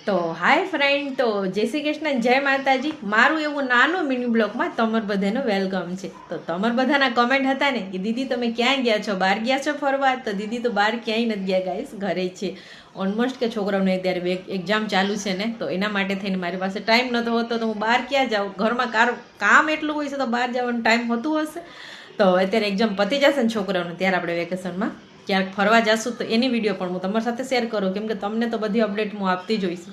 તો હાય ફ્રેન્ડ, તો જય શ્રી કૃષ્ણ, જય માતાજી. મારું એવું નાનું મિની બ્લોગમાં તમાર બધાનું વેલકમ છે. તો તમાર બધાના કમેન્ટ હતા ને કે દીદી તમે ક્યાં ગયા છો, બહાર ગયા છો ફરવા? તો દીદી તો બહાર ક્યાંય નથી ગયા ગાઈસ, ઘરે છે. ઓલમોસ્ટ કે છોકરાઓને અત્યારે એક્ઝામ ચાલુ છે ને, તો એના માટે થઈને મારી પાસે ટાઈમ નહોતો હોતો, તો હું બહાર ક્યાં જાઉં? ઘરમાં કામ એટલું હોય છે તો બહાર જવાનું ટાઈમ હોતું હશે. તો અત્યારે એક્ઝામ પતી જશે ને છોકરાઓને, ત્યારે આપણે વેકેશનમાં ક્યાંક ફરવા જશું તો એની વિડીયો પણ હું તમારી સાથે શેર કરું, કેમ કે તમને તો બધી અપડેટ હું આપતી જ હોઈશ.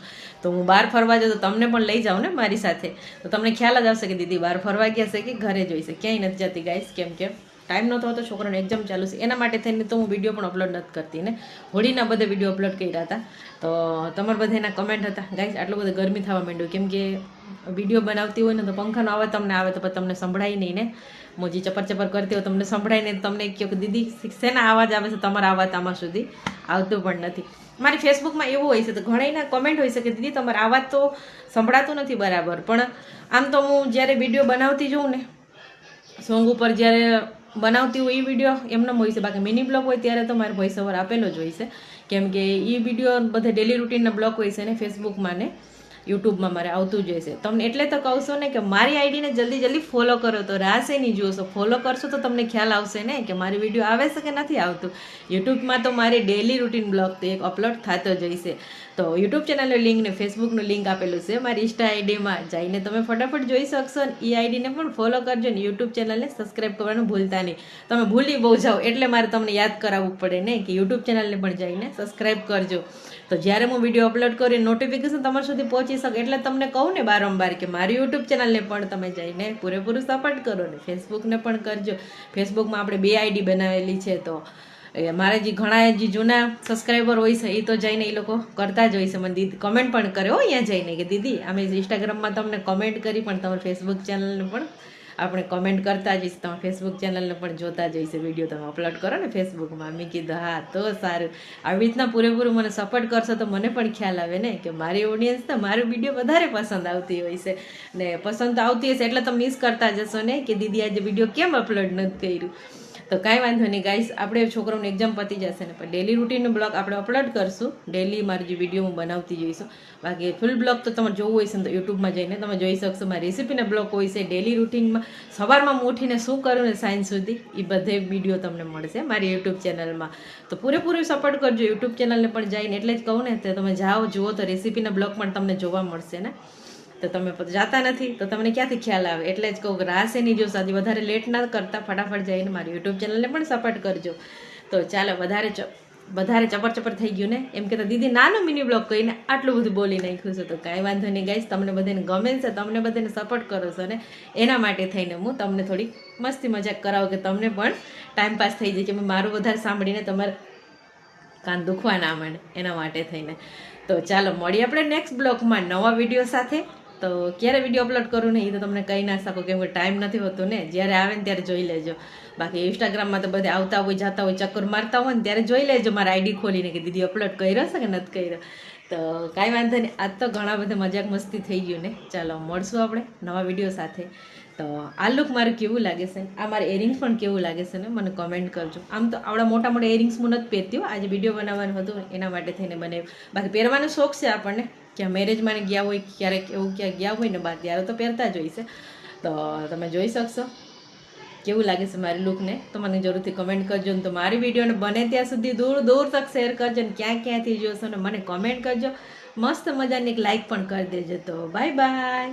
તો હું બહાર ફરવા જાઉં તો તમને પણ લઈ જાઉં ને મારી સાથે, તો તમને ખ્યાલ જ આવશે કે દીદી બહાર ફરવા ગયા છે કે ઘરે જોઈશે. ક્યાંય નથી જતી ગાઈસ, કેમ કે ટાઈમ નહોતો હોતો, છોકરાને એક્ઝામ ચાલુ છે એના માટે થઈને તો હું વિડીયો પણ અપલોડ નથી કરતી ને. હોળીના બધે વિડીયો અપલોડ કર્યા હતા. તો તમારા બધા એના કમેન્ટ હતા ગાઈસ, આટલું બધું ગરમી થવા માંડ્યું, કેમ કે વિડીયો બનાવતી હોય ને તો પંખાનો અવાજ તમને આવે તો તમને સંભળાય નહીં ને. મોજી ચપર કરતી હોય તમને સંભળાય નહીં, તમને કહો કે દીદી શેના અવાજ આવે છે, તમારા અવાજ આમાં સુધી આવતું પણ નથી. મારી ફેસબુકમાં એવું હોય છે તો ઘણાના કમેન્ટ હોય છે કે દીદી તમારો અવાજ તો સંભળાતો નથી બરાબર. પણ આમ તો હું જ્યારે વિડીયો બનાવતી જોઉં ને, સોંગ ઉપર જ્યારે બનાવતી હોય એ વિડીયો એમને હોય છે, બાકી મિની બ્લોગ હોય ત્યારે તો મારે વોઇસ ઓવર આપેલો જ હોય છે, કેમ કે એ વિડીયો બધા ડેલી રૂટીનના બ્લોગ હોય છે ને ફેસબુકમાં ને યુટ્યુબમાં મારે આવતું જ હશે. તમને એટલે તો કહું છું ને કે મારી આઈડીને જલ્દી ફોલો કરો, તો રાસે નહીં જોશો, ફોલો કરશો તો તમને ખ્યાલ આવશે ને કે મારી વિડીયો આવે છે કે નથી આવતું. યુટ્યુબમાં તો મારી ડેલી રૂટીન બ્લોગ તો એક અપલોડ થતો જ હશે. તો યુટ્યુબ ચેનલનું લિંક ને ફેસબુકનું લિંક આપેલું છે મારી ઇન્સ્ટા આઈડીમાં, જઈને તમે ફટાફટ જોઈ શકશો ને. એ આઈડીને પણ ફોલો કરજો ને યુટ્યુબ ચેનલને સબસ્ક્રાઈબ કરવાનું ભૂલતા નહીં. તમે ભૂલી બહુ જાઓ એટલે મારે તમને યાદ કરાવવું પડે ને કે યુટ્યુબ ચેનલને પણ જઈને સબસ્ક્રાઈબ કરજો. તો જ્યારે હું વિડીયો અપલોડ કરીને નોટિફિકેશન તમારા સુધી પહોંચી શકે એટલે તમને કહું ને બારંબાર કે મારી યુટ્યુબ ચેનલને પણ તમે જઈને પૂરેપૂરું સપોર્ટ કરો ને ફેસબુકને પણ કરજો. ફેસબુકમાં આપણે 2 આઈડી બનાવેલી છે, તો મારા જે ઘણા જે જૂના સબસ્ક્રાઈબર હોય છે એ તો જઈને એ લોકો કરતા જ હોય છે. મને દીદી કમેન્ટ પણ કરે હો અહીંયા જઈને કે દીદી અમે ઇન્સ્ટાગ્રામમાં તમને કમેન્ટ કરી, પણ તમારી ફેસબુક ચેનલને પણ આપણે કમેન્ટ કરતા જઈશ, તમે ફેસબુક ચેનલને પણ જોતા જઈશ, વિડીયો તમે અપલોડ કરો ને ફેસબુકમાં. મેં કીધું હા તો સારું, આવી રીતના પૂરેપૂરું મને સપોર્ટ કરશો તો મને પણ ખ્યાલ આવે ને કે મારી ઓડિયન્સ તો મારું વિડીયો વધારે પસંદ આવતી હોય છે ને. પસંદ આવતી હશે એટલે તમે મિસ કરતા જશો ને કે દીદી આજે વિડીયો કેમ અપલોડ નથી કર્યું. તો કાંઈ વાંધો નહીં ગાઈસ, આપણે છોકરાઓને એક્ઝામ પતી જશે ને પણ ડેલી રૂટીનનું બ્લોગ આપણે અપલોડ કરશું. ડેલી મારી જે વિડીયો હું બનાવતી જોઈશું. બાકી ફૂલ બ્લોગ તો તમારે જોવું હોય છે ને તો યુટ્યુબમાં જઈને તમે જોઈ શકશો. મારી રેસીપીના બ્લોગ હોય છે ડેલી રૂટીનમાં, સવારમાં હું ઉઠીને શું કરું ને સાંજ સુધી એ બધે વિડીયો તમને મળશે મારી યુટ્યુબ ચેનલમાં. તો પૂરેપૂરું સપોર્ટ કરજો યુટ્યુબ ચેનલને પણ જઈને. એટલે જ કહું ને, તો તમે જાઓ જુઓ તો રેસીપીના બ્લોગ પણ તમને જોવા મળશે ને. તો તમે જાતા નથી તો તમને ક્યાંથી ખ્યાલ આવે, એટલે જ કહું કે રાસે નહીં જોશો. આજે વધારે લેટ ના કરતા ફટાફટ જઈને મારી યુટ્યુબ ચેનલને પણ સપોર્ટ કરજો. તો ચાલો, વધારે ચપર થઈ ગયું ને, એમ કહેતા દીદી નાનું મિની બ્લોગ કહીને આટલું બધું બોલી નાખ્યું છે. તો કાંઈ વાંધો નહીં ગાઈસ, તમને બધાને ગમે છે, તમને બધાને સપોર્ટ કરો છો ને, એના માટે થઈને હું તમને થોડીક મસ્તી મજાક કરાવું કે તમને પણ ટાઈમપાસ થઈ જાય, કે મારું વધારે સાંભળીને તમારે કાન દુખવા ના માંડે, એના માટે થઈને. તો ચાલો મળીએ આપણે નેક્સ્ટ બ્લોગમાં નવા વિડીયો સાથે. તો ક્યારે વિડીયો અપલોડ કરું ને એ તો તમને કહી ના શકો, કેમ કે ટાઈમ નથી હોતો ને. જ્યારે આવે ને ત્યારે જોઈ લેજો. બાકી ઇન્સ્ટાગ્રામમાં તો બધે આવતા હોય જતા હોય ચક્કર મારતા હોય ને ત્યારે જોઈ લેજો મારા આઈડી ખોલીને કે દીદી અપલોડ કર્યો છે કે નથી કર્યો. તો કાંઈ વાંધો નહીં, આજ તો ઘણા બધા મજાક મસ્તી થઈ ગયું ને. ચાલો મળશું આપણે નવા વિડીયો સાથે. તો આ લુક મારું કેવું લાગે છે, આ મારા એરિંગ્સ પણ કેવું લાગે છે ને મને કમેન્ટ કરજો. આમ તો આવડા મોટા એરિંગ્સ હું નથી પહેરતી, આજે વિડીયો બનાવવાનું હતું એના માટે થઈને બનાવ્યું. બાકી પહેરવાનો શોખ છે આપણને, ક્યાં મેરેજમાં ગયા હોય ક્યારેક એવું ક્યાં ગયા હોય ને બહાર, ત્યારે તો પહેરતા જ હોય છે. તો તમે જોઈ શકશો કેવું લાગે છે મારી લુકને, તો મને જરૂરથી કમેન્ટ કરજો ને. તો મારી વિડીયોને બને ત્યાં સુધી દૂર તક શેર કરજો ને ક્યાંથી જોશો ને મને કમેન્ટ કરજો. મસ્ત મજાની એક લાઈક પણ કરી દેજો. તો બાય બાય.